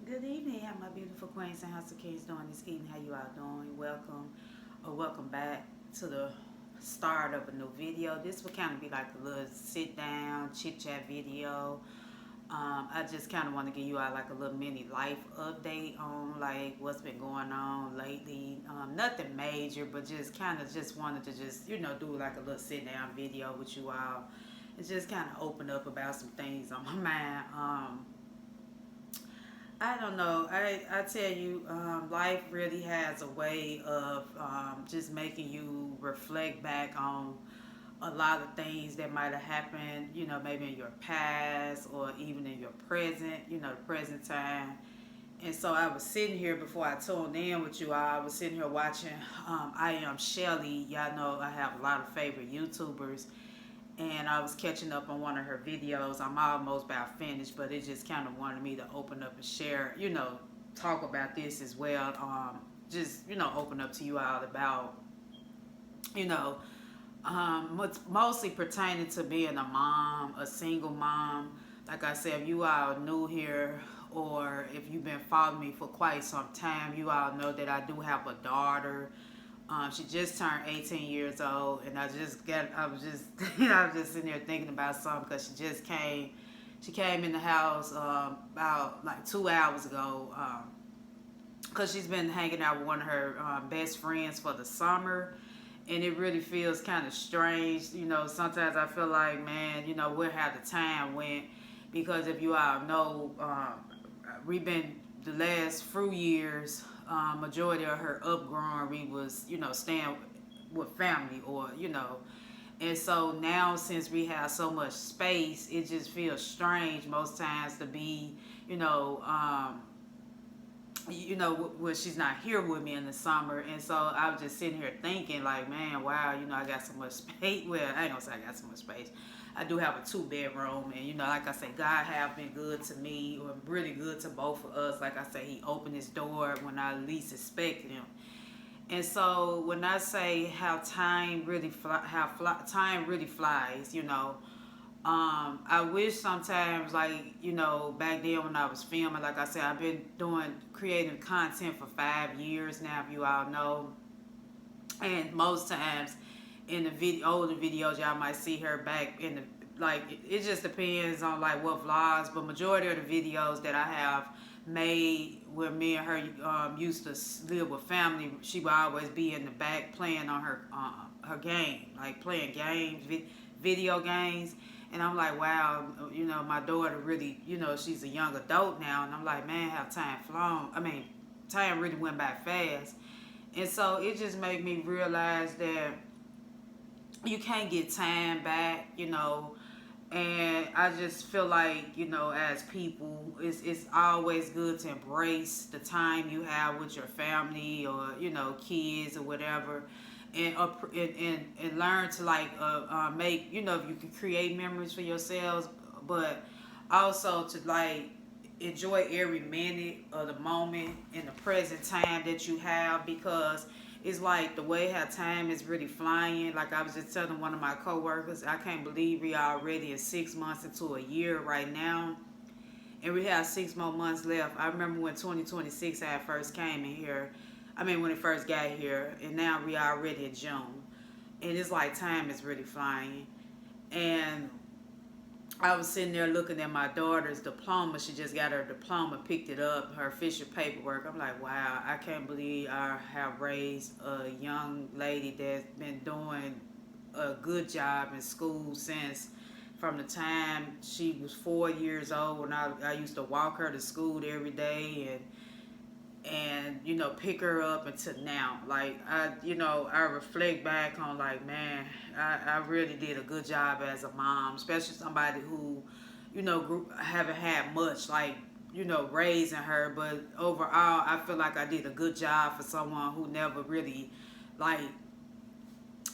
Good evening, how my beautiful queens and house of kings doing this evening. How you all doing? Welcome or welcome back to the start of a new video. This will kind of be like a little sit down chit chat video. I just kind of want to give you all like a little mini life update on like what's been going on lately. Nothing major, but just kind of just wanted to just do like a little sit down video with you all and just kind of open up about some things on my mind. I don't know. I tell you, life really has a way of just making you reflect back on a lot of things that might have happened, maybe in your past or even in your present, the present time. And so I was sitting here before I tuned in with you all. I was sitting here watching I Am Shelly. Y'all know I have a lot of favorite YouTubers, and I was catching up on one of her videos. I'm almost about finished, but it just kind of wanted me to open up and share, talk about this as well. Just, open up to you all about, you know, mostly pertaining to being a mom, a single mom. Like I said, if you all new here or if you've been following me for quite some time, you all know that I do have a daughter. She just turned 18 years old, and I was just, I was just sitting there thinking about something because she came in the house about like 2 hours ago because she's been hanging out with one of her best friends for the summer, and it really feels kind of strange. Sometimes I feel like, man, where have the time went? Because if you all know, we've been the last few years, majority of her upgrowing, we was, staying with family and so now since we have so much space, it just feels strange most times to be, when she's not here with me in the summer. And so I was just sitting here thinking like, man, wow, I got so much space. Well, I ain't gonna say I got so much space. I do have a 2-bedroom, and like I say, God have been good to me, or really good to both of us. Like I say, He opened His door when I least expected Him. And so when I say how time really time really flies, I wish sometimes, like, back then when I was filming, like I said, I've been creating content for 5 years now, if you all know. And most times in the older videos, y'all might see her back in the, like, it just depends on like what vlogs, but majority of the videos that I have made where me and her used to live with family, she would always be in the back playing on her game, like playing games, video games. And I'm like, wow, my daughter really, she's a young adult now, and I'm like, man, how time flown. I mean, time really went by fast. And so it just made me realize that you can't get time back, and I just feel like, as people, it's always good to embrace the time you have with your family or, kids or whatever, and learn to like make, you can create memories for yourselves, but also to like enjoy every minute of the moment in the present time that you have, because it's like the way how time is really flying. Like I was just telling one of my coworkers, I can't believe we are already in 6 months into a year right now, and we have 6 more months left. I remember when 2026 had first came in here. I mean, when it first got here, and now we are already in June, and it's like time is really flying. And I was sitting there looking at my daughter's diploma. She just got her diploma, picked it up, her official paperwork. I'm like, wow, I can't believe I have raised a young lady that's been doing a good job in school since from the time she was 4 years old, when I used to walk her to school every day, and pick her up until now. Like I reflect back on like, man, I really did a good job as a mom, especially somebody who haven't had much, like, raising her. But overall, I feel like I did a good job for someone who never really like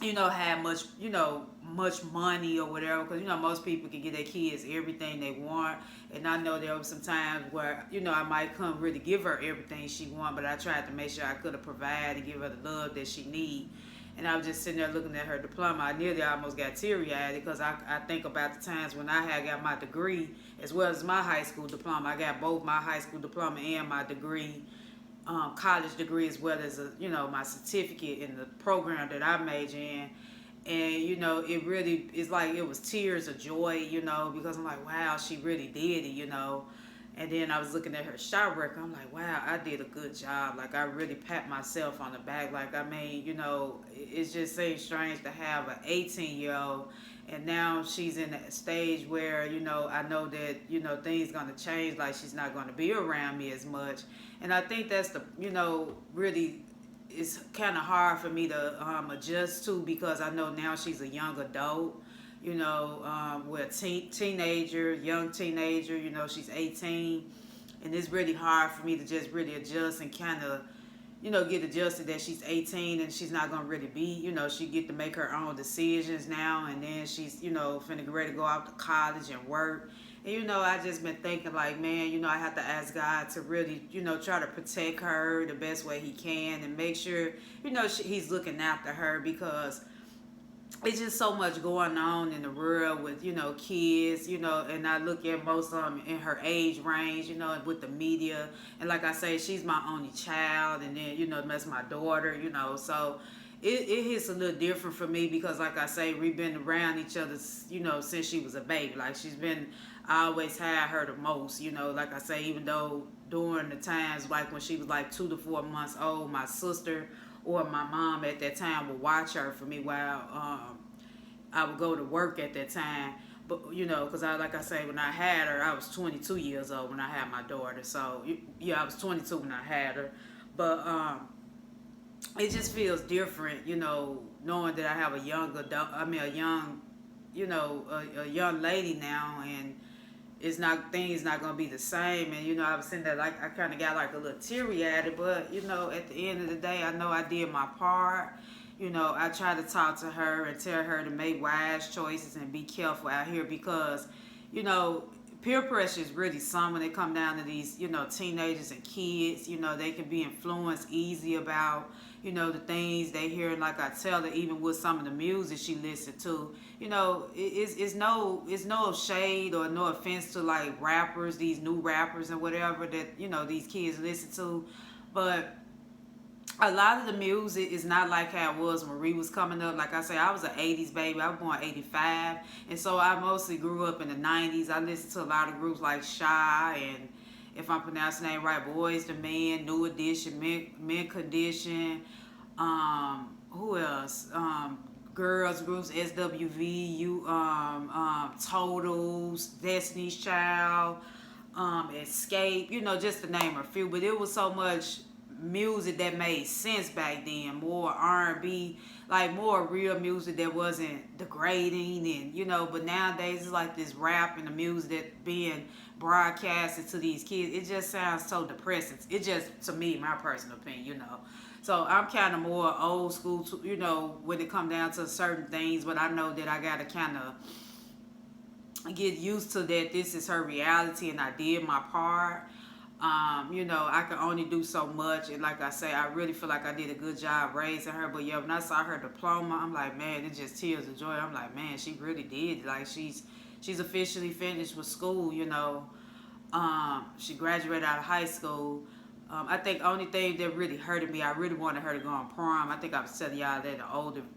had much money or whatever, because most people can get their kids everything they want. And I know there were some times where I might come really give her everything she want, but I tried to make sure I could have provided and give her the love that she need. And I was just sitting there looking at her diploma. I nearly almost got teary-eyed because I think about the times when I had got my degree as well as my high school diploma. I got both my high school diploma and my degree, college degree, as well as my certificate in the program that I major in. And it really is like it was tears of joy, because I'm like, wow, she really did it. And then I was looking at her shot record. I'm like, wow, I did a good job. Like, I really pat myself on the back. Like, I mean, it just seems strange to have an 18-year-old, and now she's in a stage where, I know that, things going to change. Like, she's not going to be around me as much. And I think that's really, it's kind of hard for me to adjust to, because I know now she's a young adult, with a teenager, young teenager, she's 18. And it's really hard for me to just really adjust and kind of, get adjusted that she's 18 and she's not going to really be, she get to make her own decisions now. And then she's, finna get ready to go out to college and work. And, I just been thinking like, man, I have to ask God to really, try to protect her the best way he can and make sure, he's looking after her, because it's just so much going on in the world with, kids, and I look at most of them in her age range, with the media. And like I say, she's my only child, and then, that's my daughter, so it hits a little different for me, because like I say, we've been around each other, since she was a baby. Like, I always had her the most, like I say, even though during the times like when she was like 2 to 4 months old, my sister or my mom at that time would watch her for me while I would go to work at that time. But because like I say, when I had her, I was 22 years old when I had my daughter. So yeah, I was 22 when I had her. But it just feels different, knowing that I have a young adult. I mean, a young, a young lady now, and things not gonna be the same. And I was sitting there like I kind of got like a little teary at it, but at the end of the day, I know I did my part. I try to talk to her and tell her to make wise choices and be careful out here, because peer pressure is really something when they come down to these teenagers and kids. They can be influenced easy about the things they hear. And like I tell her, even with some of the music she listened to, it's no shade or no offense to like rappers, these new rappers and whatever that these kids listen to, but a lot of the music is not like how it was when Marie was coming up. Like I say, I was an 80s baby. I was born 85. And so I mostly grew up in the 90s. I listened to a lot of groups like Shy and, if I'm pronouncing the name right, Boys to Men, New Edition, Men Condition. Who else? Girls groups, SWV, Totals, Destiny's Child, Escape. Just to name a few. But it was so much music that made sense back then, more R&B, like more real music that wasn't degrading. And but nowadays it's like this rap and the music that being broadcasted to these kids, it just sounds so depressing. It just, to me, my personal opinion. So I'm kind of more old school to, when it come down to certain things, but I know that I gotta kind of get used to that this is her reality and I did my part. I can only do so much, and like I say, I really feel like I did a good job raising her. But yeah, when I saw her diploma, I'm like, man, it's just tears of joy. I'm like, man, she really did. Like, she's officially finished with school. She graduated out of high school. I think the only thing that really hurted me, I really wanted her to go on prom. I think I was telling y'all that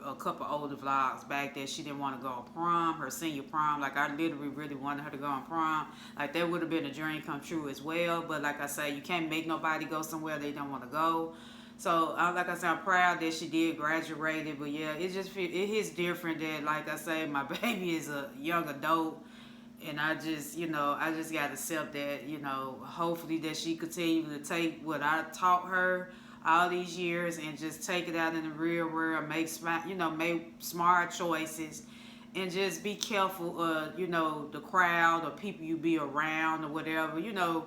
a couple older vlogs back, that she didn't want to go on prom, her senior prom. Like, I literally really wanted her to go on prom. Like, that would have been a dream come true as well. But like I say, you can't make nobody go somewhere they don't want to go. So, like I said, I'm proud that she did graduate. But yeah, it hits different that, like I say, my baby is a young adult. And I just got to accept that, hopefully that she continue to take what I taught her all these years and just take it out in the real world, make smart choices, and just be careful of, the crowd or people you be around or whatever. You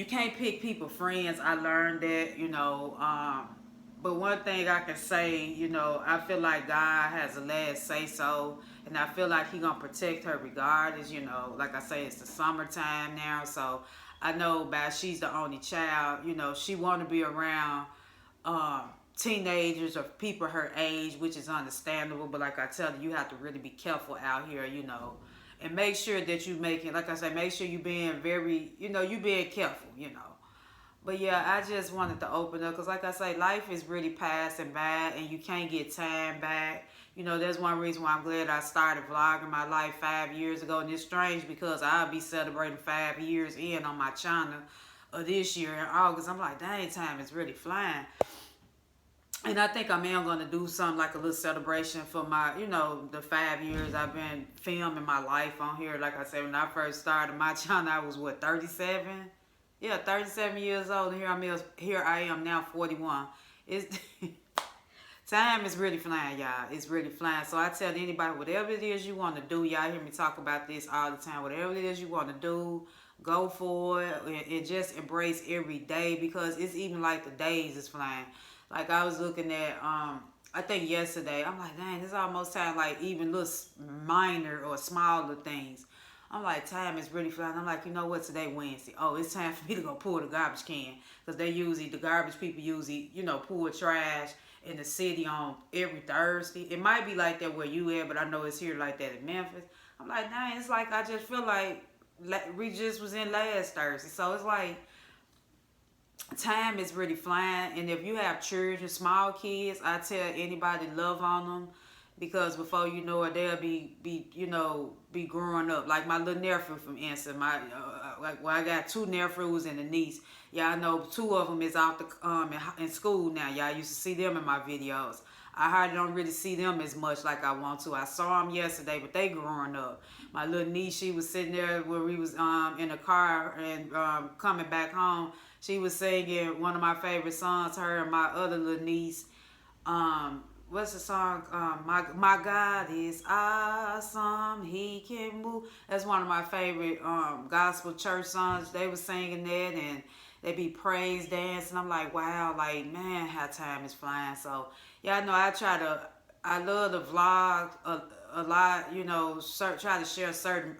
can't pick people friends. I learned that, but one thing I can say, I feel like God has the last say so, and I feel like He gonna protect her regardless. Like I say, it's the summertime now, so I know she's the only child. She want to be around teenagers or people her age, which is understandable. But like I tell you, you have to really be careful out here, and make sure that you making, like I say, make sure you being very, you being careful. But yeah, I just wanted to open up because, like I say, life is really passing by and you can't get time back. That's one reason why I'm glad I started vlogging my life 5 years ago. And it's strange because I'll be celebrating 5 years in on my channel this year in August. I'm like, dang, time is really flying. And I think I am going to do something like a little celebration for my, the 5 years I've been filming my life on here. Like I said, when I first started my channel, I was, 37? Yeah, 37 years old. And here I am now, 41. It's time is really flying, y'all. It's really flying. So I tell anybody, whatever it is you want to do, y'all hear me talk about this all the time. Whatever it is you want to do, go for it and just embrace every day, because it's even like the days is flying. Like I was looking at, I think yesterday, I'm like, dang, it's almost time, like even little minor or smaller things. I'm like, time is really flying. I'm like, you know what, today Wednesday. Oh, it's time for me to go pull the garbage can. Because the garbage people usually, pull trash in the city on every Thursday. It might be like that where you at, but I know it's here like that in Memphis. I'm like, dang, it's like I just feel like we just was in last Thursday. So it's like, time is really flying. And if you have children, small kids, I tell anybody, love on them, because before you know it, they'll be growing up. Like my little nephew, from instance, I got 2 nephews and a niece. Y'all know 2 of them is out in school now. Y'all used to see them in my videos. I hardly don't really see them as much like I want to. I saw them yesterday, but they growing up. My little niece, she was sitting there where we was in the car and coming back home. She was singing one of my favorite songs, her and my other little niece. What's the song? My God is awesome. He can move. That's one of my favorite gospel church songs. They were singing that, and they be praise dancing. I'm like, wow, like, man, how time is flying. So, yeah, I know I love to vlog a lot, try to share certain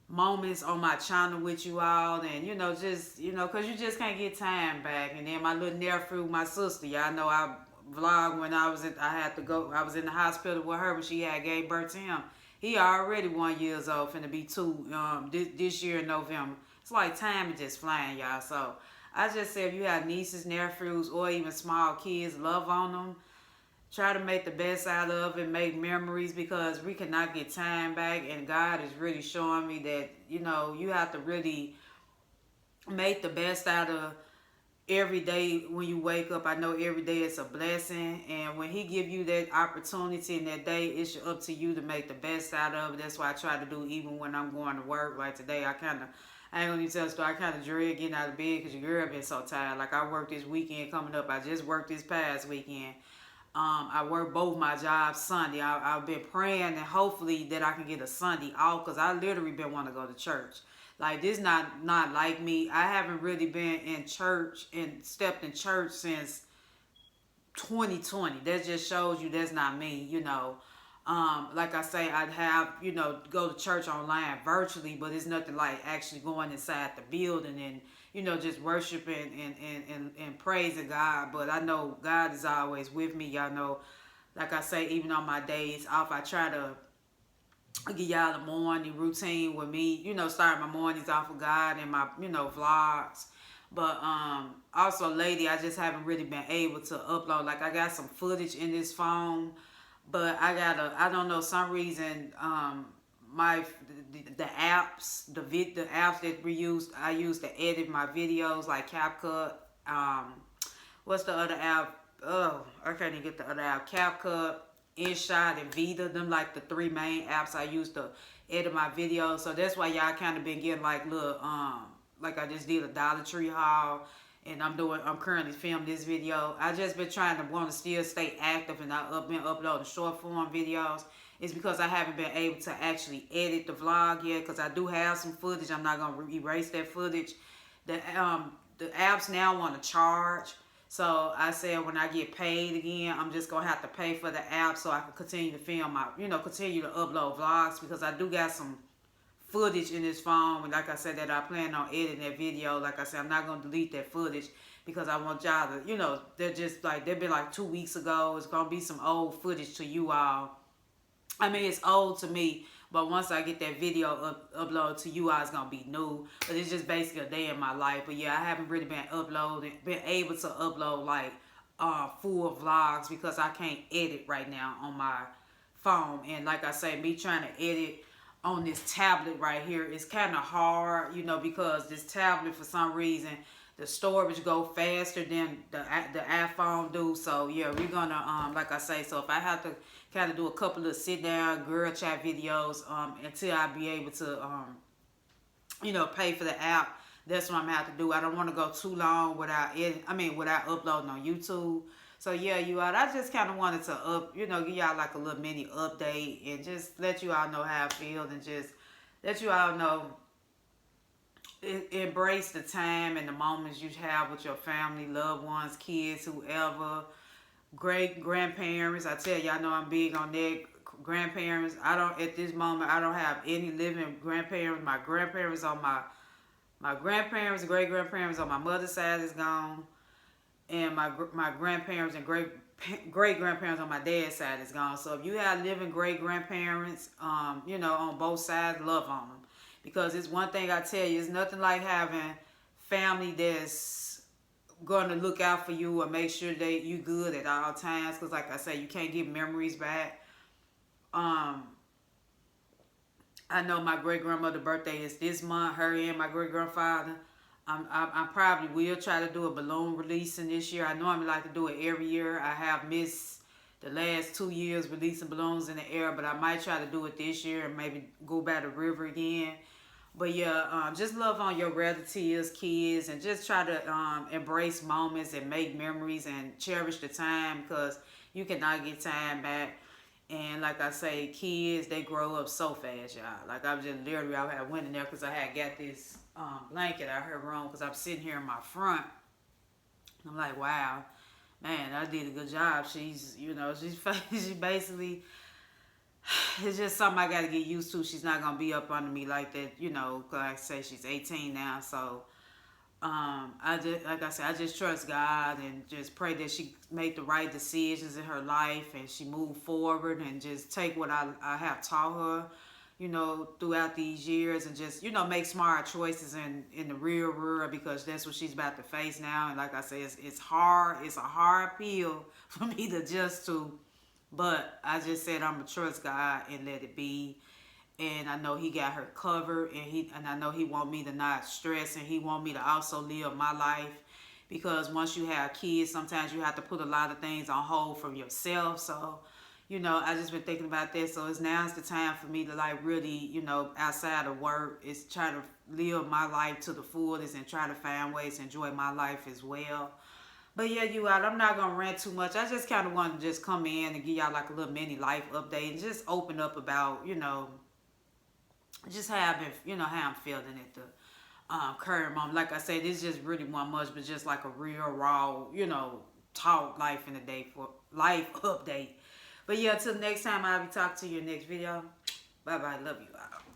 moments on my channel with you all, and just because you just can't get time back. And then my little nephew, my sister, y'all know I vlogged when I was in the hospital with her when she had gave birth to him. He already 1 year old, finna be 2 this year in November. It's like time is just flying, y'all. So I just say, if you have nieces, nephews, or even small kids, love on them. Try to make the best out of it, make memories, because we cannot get time back. And God is really showing me that, you have to really make the best out of every day when you wake up. I know every day is a blessing. And when he give you that opportunity in that day, it's up to you to make the best out of it. That's what I try to do even when I'm going to work. Like today, I ain't gonna even tell the story. I kind of dread getting out of bed because your girl been so tired. Like I worked this weekend coming up. I just worked this past weekend. I work both my jobs Sunday. I've been praying and hopefully that I can get a Sunday off, because I literally been wanting to go to church. Like, this not like me. I haven't really been in church and stepped in church since 2020. That just shows you that's not me, Like I say, I'd have, go to church online virtually, but it's nothing like actually going inside the building and, just worshiping and praising God. But I know God is always with me. Y'all know, like I say, even on my days off, I try to give y'all the morning routine with me, start my mornings off with God and my, vlogs. But also lately, I just haven't really been able to upload. Like, I got some footage in this phone, but I don't know, some reason, the apps that I use to edit my videos, like CapCut. What's the other app? Oh, I can't even get the other app. CapCut, InShot, and Vita. Them like the 3 main apps I use to edit my videos. So that's why y'all kind of been getting like little like I just did a Dollar Tree haul, and I'm currently filming this video. I just been trying to want to still stay active, and I've been uploading short form videos. It's because I haven't been able to actually edit the vlog yet, because I do have some footage. I'm not going to erase that footage. The apps now want to charge. So I said when I get paid again, I'm just going to have to pay for the app so I can continue to film continue to upload vlogs, because I do got some footage in this phone, and like I said, that I plan on editing that video. Like I said, I'm not gonna delete that footage because I want y'all to, you know, they're just like, they've been like 2 weeks ago. It's gonna be some old footage to you all. I mean, it's old to me, but once I get that video uploaded to you all, it's gonna be new. But it's just basically a day in my life. But yeah, I haven't really been able to upload like full vlogs because I can't edit right now on my phone. And like I say, me trying to edit on this tablet right here is kind of hard, you know, because this tablet, for some reason, the storage go faster than the iPhone do. So yeah, we're gonna like I say, so if I have to kind of do a couple of sit down girl chat videos until I be able to you know, pay for the app, that's what I'm gonna have to do. I don't want to go too long without without uploading on YouTube. So yeah, you all, I just kind of wanted to you know, give y'all like a little mini update and just let you all know how I feel, and just let you all know, embrace the time and the moments you have with your family, loved ones, kids, whoever, great grandparents. I tell you, I know I'm big on that. Grandparents, at this moment, I don't have any living grandparents. My grandparents on my grandparents, great grandparents on my mother's side is gone, and my grandparents and great grandparents on my dad's side is gone. So if you have living great grandparents, you know, on both sides, love on them, because it's one thing I tell you, it's nothing like having family that's gonna look out for you or make sure that you good at all times. Because like I say, you can't get memories back. I know my great grandmother's birthday is this month. Her and my great grandfather. I probably will try to do a balloon releasing this year. I normally like to do it every year. I have missed the last 2 years releasing balloons in the air, but I might try to do it this year and maybe go by the river again. But yeah, just love on your relatives, kids, and just try to embrace moments and make memories and cherish the time, because you cannot get time back. And like I say, kids, they grow up so fast, y'all. Like I was just literally, I had went in there because I had got this blanket out her room, because I'm sitting here in my front. I'm like, wow, man, I did a good job. She's, you know, she basically, it's just something I got to get used to. She's not going to be up under me like that, you know, because like I say, she's 18 now. So, like I said, I just trust God and just pray that she make the right decisions in her life and she move forward and just take what I have taught her, you know, throughout these years, and just, you know, make smart choices in the real world, because that's what she's about to face now. And like I said, it's hard. It's a hard pill for me to adjust to. But I just said I'm going to trust God and let it be. And I know he got her covered, and I know he want me to not stress, and he want me to also live my life. Because once you have kids, sometimes you have to put a lot of things on hold from yourself. So, you know, I just been thinking about that. So now's the time for me to like really, you know, outside of work, is try to live my life to the fullest and try to find ways to enjoy my life as well. But yeah, you all, I'm not going to rant too much. I just kind of want to just come in and give y'all like a little mini life update and just open up about, you know, just how I've been, you know, how I'm feeling at the current moment. Like I said, this just really wasn't much, but just like a real raw, you know, talk life in the day for life update. But yeah, till next time, I'll be talking to you in the next video. Bye bye. Love you all.